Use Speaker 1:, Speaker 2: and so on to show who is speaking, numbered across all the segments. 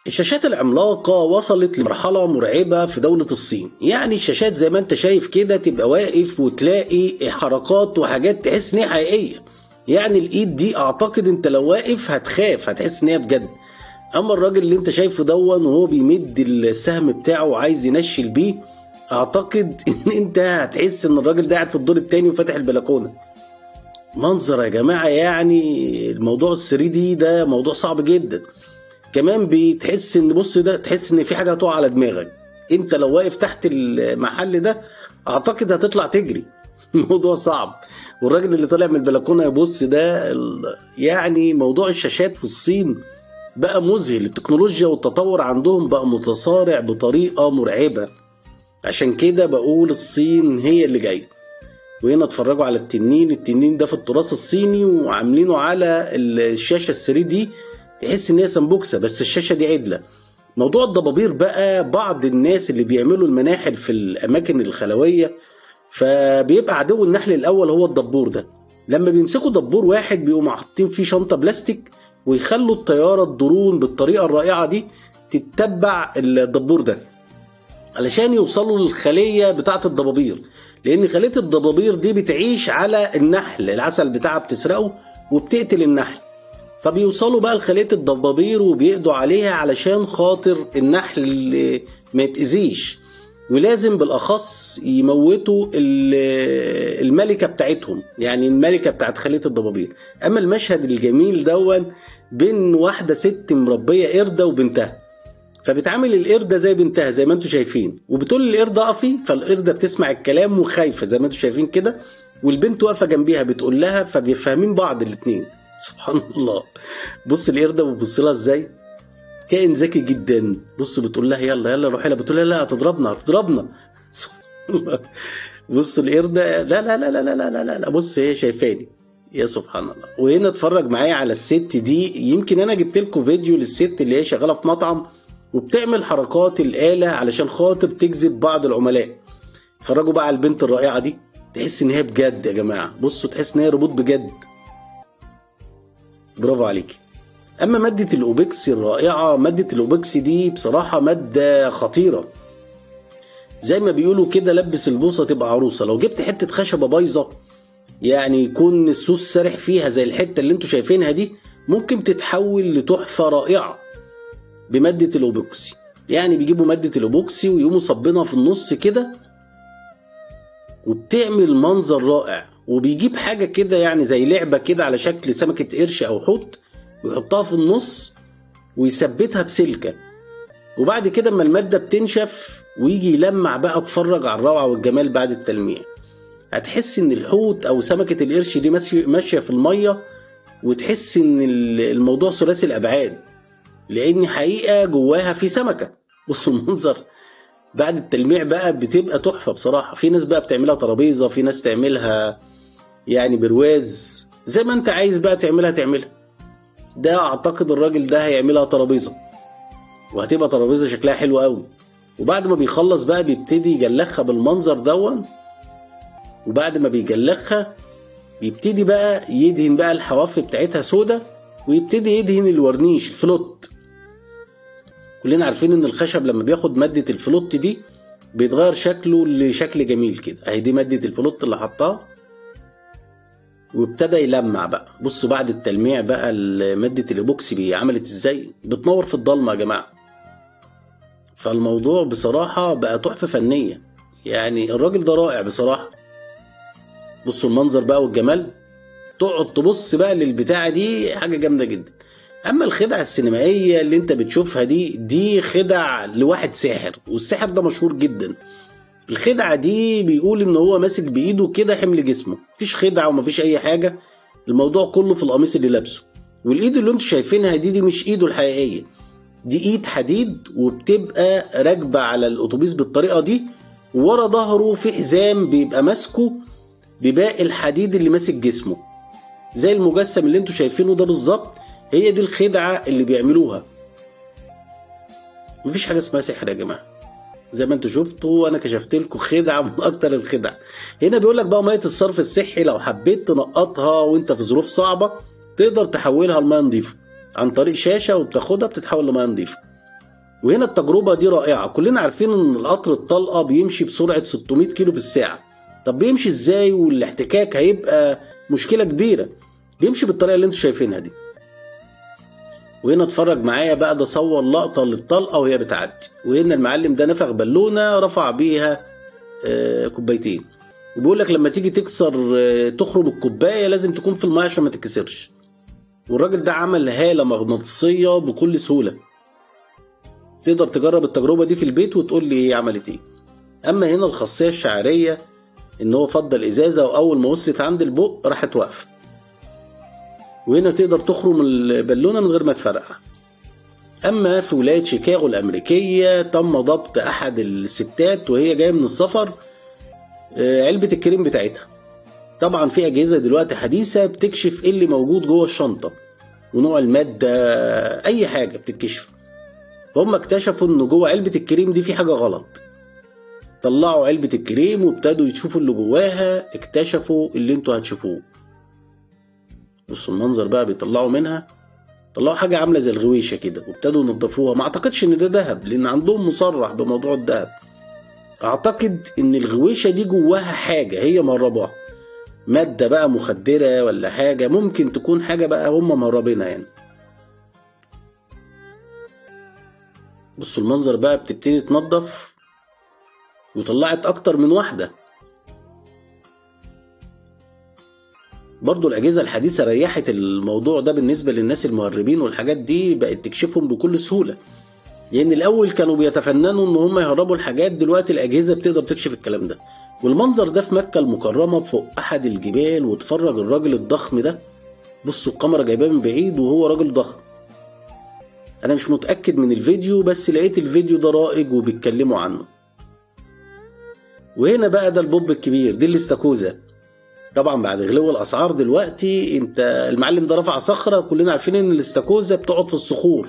Speaker 1: الشاشات العملاقة وصلت لمرحلة مرعبة في دولة الصين. يعني الشاشات زي ما انت شايف كده تبقى واقف وتلاقي حركات وحاجات تحس ان هي حقيقية. يعني الايد دي اعتقد انت لو واقف هتخاف، هتحس ان هي بجد. اما الراجل اللي انت شايفه دون وهو بيمد السهم بتاعه وعايز ينشل بيه، اعتقد ان انت هتحس ان الراجل ده قاعد في الدور التاني وفاتح البلكونة. منظر يا جماعة، يعني الموضوع الثري دي ده موضوع صعب جدا. كمان بتحس ان بص ده، تحس ان في حاجه هتقع على دماغك. انت لو واقف تحت المحل ده اعتقد هتطلع تجري. الموضوع صعب. والراجل اللي طالع من البلكونه يبص ده يعني موضوع الشاشات في الصين بقى مذهل. التكنولوجيا والتطور عندهم بقى متسارع بطريقه مرعبه. عشان كده بقول الصين هي اللي جايه. وهنا اتفرجوا على التنين. التنين ده في التراث الصيني وعاملينه على الشاشه ال 3 دي، تحس ان هي سمبوكسه بس الشاشه دي عدله. موضوع الضبابير بقى، بعض الناس اللي بيعملوا المناحل في الاماكن الخلويه فبيبقى عدو النحل الاول هو الدبور ده. لما بيمسكوا دبور واحد بيقوموا حاطين فيه شنطه بلاستيك ويخلوا الطياره الدرون بالطريقه الرائعه دي تتبع الدبور ده علشان يوصلوا للخليه بتاعه الضبابير. لان خليه الضبابير دي بتعيش على النحل، العسل بتاعها بتسرقه وبتقتل النحل. فبيوصلوا بقى لخلية الضبابير وبيقضوا عليها علشان خاطر النحل اللي ما يتأذيش. ولازم بالأخص يموتوا الملكة بتاعتهم، يعني الملكة بتاعت خلية الضبابير. أما المشهد الجميل دون بين واحدة ست مربية قردة وبنتها، فبتعامل القردة زي بنتها زي ما انتم شايفين، وبتقول للقردة اقفي، فالقردة بتسمع الكلام وخايفة زي ما انتم شايفين كده، والبنت واقفة جنبيها بتقول لها، فبيفهمين بعض الاتنين. سبحان الله. بص القردة بتبص لها ازاي، كائن ذكي جدا. بص بتقول لها يلا يلا روحي لها، بتقول لها لا هتضربنا هتضربنا. سبحان الله. بص القردة لا لا لا لا لا لا لا لا، بص هي شايفاني. يا سبحان الله. وهنا اتفرج معايا على الست دي. يمكن انا جبت لكم فيديو للست اللي هي شغالة في مطعم وبتعمل حركات الآلة علشان خاطر تجذب بعض العملاء. اتفرجوا بقى على البنت الرائعة دي، تحس ان هي بجد يا جماعة. بصوا تحس ان هي روبوت بجد. برافو عليكي. اما مادة الاوبكسي الرائعة، مادة الاوبكسي دي بصراحة مادة خطيرة. زي ما بيقولوا كده لبس البوصة تبقى عروسة. لو جبت حتة خشبة بايظة يعني يكون السوس سارح فيها زي الحتة اللي انتوا شايفينها دي، ممكن تتحول لتحفة رائعة بمادة الاوبكسي. يعني بيجيبوا مادة الاوبكسي ويقوموا صبينها في النص كده وبتعمل منظر رائع. وبيجيب حاجة كده يعني زي لعبة كده على شكل سمكة قرش او حوت ويحطها في النص ويثبتها بسلكة. وبعد كده اما المادة بتنشف ويجي يلمع بقى، اتفرج على الروعة والجمال بعد التلميع. هتحس ان الحوت او سمكة القرش دي ماشية في المية، وتحس ان الموضوع ثلاثي الابعاد لان حقيقة جواها في سمكة. بصوا المنظر بعد التلميع بقى بتبقى تحفة بصراحة. في ناس بقى بتعملها ترابيزة، في ناس تعملها يعني برواز، زي ما انت عايز بقى تعملها. ده اعتقد الراجل ده هيعملها ترابيزة، وهتبقى ترابيزة شكلها حلو قوي. وبعد ما بيخلص بقى بيبتدي يجلخها بالمنظر دون. وبعد ما بيجلخها بيبتدي بقى يدهن بقى الحواف بتاعتها سودة، ويبتدي يدهن الورنيش الفلوت. كلنا عارفين ان الخشب لما بياخد مادة الفلوت دي بيتغير شكله لشكل جميل كده. اهي دي مادة الفلوت اللي حطها وابتدى يلمع بقى. بصوا بعد التلميع بقى مادة الايبوكسي عملت ازاي، بتنور في الضلمة يا جماعة. فالموضوع بصراحة بقى تحفة فنية. يعني الراجل ده رائع بصراحة. بصوا المنظر بقى والجمال، تقعد تبص بقى للبتاعة دي حاجة جامدة جدا. اما الخدع السينمائية اللي انت بتشوفها دي خدع لواحد ساحر، والساحر ده مشهور جدا. الخدعة دي بيقول ان هو ماسك بايده كده حمل جسمه، مفيش خدعة ومفيش اي حاجة. الموضوع كله في القميص اللي لابسه. والايد اللي انتوا شايفينها دي مش ايده الحقيقية، دي ايد حديد وبتبقى راكبة على الاتوبيس بالطريقة دي، وورا ظهره في حزام بيبقى ماسكه بباقي الحديد اللي ماسك جسمه زي المجسم اللي انتوا شايفينه ده بالظبط. هي دي الخدعة اللي بيعملوها. مفيش حاجة اسمها سحر يا جماعة. زي ما انتوا شفتوا انا كشفت لكم خدعة من اكتر الخدع. هنا بيقول لك بقى مية الصرف الصحي لو حبيت تنقطها وانت في ظروف صعبة تقدر تحولها لمية نظيفة عن طريق شاشة، وبتاخدها بتتحول لمية نظيفة. وهنا التجربة دي رائعة. كلنا عارفين ان القطر الطلقة بيمشي بسرعة 600 كيلو في الساعة. طب بيمشي ازاي والاحتكاك هيبقى مشكلة كبيرة؟ بيمشي بالطريقة اللي انتوا شايفينها دي. وهنا اتفرج معايا بقى، ده صور لقطة للطلقة وهي بتعدي. وهنا المعلم ده نفخ بالونة رفع بيها كوبايتين، وبيقول لك لما تيجي تكسر تخرم الكوباية لازم تكون في الماء عشان ما تتكسرش. والراجل ده عمل هالة مغناطيسية بكل سهولة. تقدر تجرب التجربة دي في البيت وتقول لي هي عملت ايه. اما هنا الخاصية الشعرية ان هو فضل ازازة واول ما وصلت عند البق راحت واقفة. وهنا تقدر تخرم البالونة من غير ما تفرقع. اما في ولاية شيكاغو الامريكية تم ضبط احد الستات وهي جاية من السفر علبة الكريم بتاعتها. طبعا في اجهزة دلوقتي حديثة بتكشف ايه اللي موجود جوه الشنطة ونوع المادة، اي حاجة بتتكشف. فهم اكتشفوا ان جوه علبة الكريم دي في حاجة غلط. طلعوا علبة الكريم وابتدوا يشوفوا اللي جواها، اكتشفوا اللي انتوا هتشوفوه. بصوا المنظر بقى، بيطلعوا منها، طلعوا حاجة عاملة زي الغويشة كده وابتدوا ينضفوها. ما اعتقدش ان ده ذهب لان عندهم مصرح بموضوع الذهب. اعتقد ان الغويشة دي جواها حاجة هي مهرباها، مادة بقى مخدرة ولا حاجة، ممكن تكون حاجة بقى هم مهربينها يعني. بصوا المنظر بقى، بتبتدي تنضف وطلعت اكتر من واحدة. برضو الأجهزة الحديثة ريحت الموضوع ده بالنسبة للناس المهربين، والحاجات دي بقت تكشفهم بكل سهولة. لأن الأول كانوا بيتفننوا إن هم يهربوا الحاجات، دلوقتي الأجهزة بتقدر تكشف الكلام ده. والمنظر ده في مكة المكرمة فوق أحد الجبال، واتفرج الراجل الضخم ده. بصوا الكاميرا جايباه من بعيد وهو راجل ضخم. أنا مش متأكد من الفيديو بس لقيت الفيديو ده رائج وبيتكلموا عنه. وهنا بقى ده البوب الكبير، دي الاستاكوزا. طبعا بعد غلو الاسعار دلوقتي المعلم ده رفع صخره، كلنا عارفين ان الاستاكوزا بتقعد في الصخور.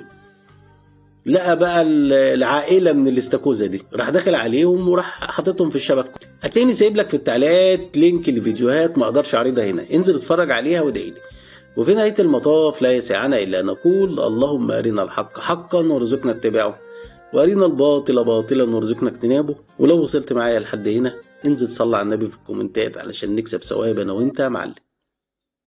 Speaker 1: لقى بقى العائله من الاستاكوزا دي، راح داخل عليهم وراح حاططهم في الشبكه. هتلاقيني سايب لك في التعليقات لينك لفيديوهات ما اقدرش اعرضها هنا، انزل اتفرج عليها وادعي لي. وفي نهايه المطاف لا يسعنا الا ان نقول اللهم ارنا الحق حقا وارزقنا اتباعه، وارنا الباطل باطلا وارزقنا اجتنابه. ولو وصلت معايا لحد هنا انزل صلي على النبي في الكومنتات علشان نكسب ثواب انا وانت يا معلم.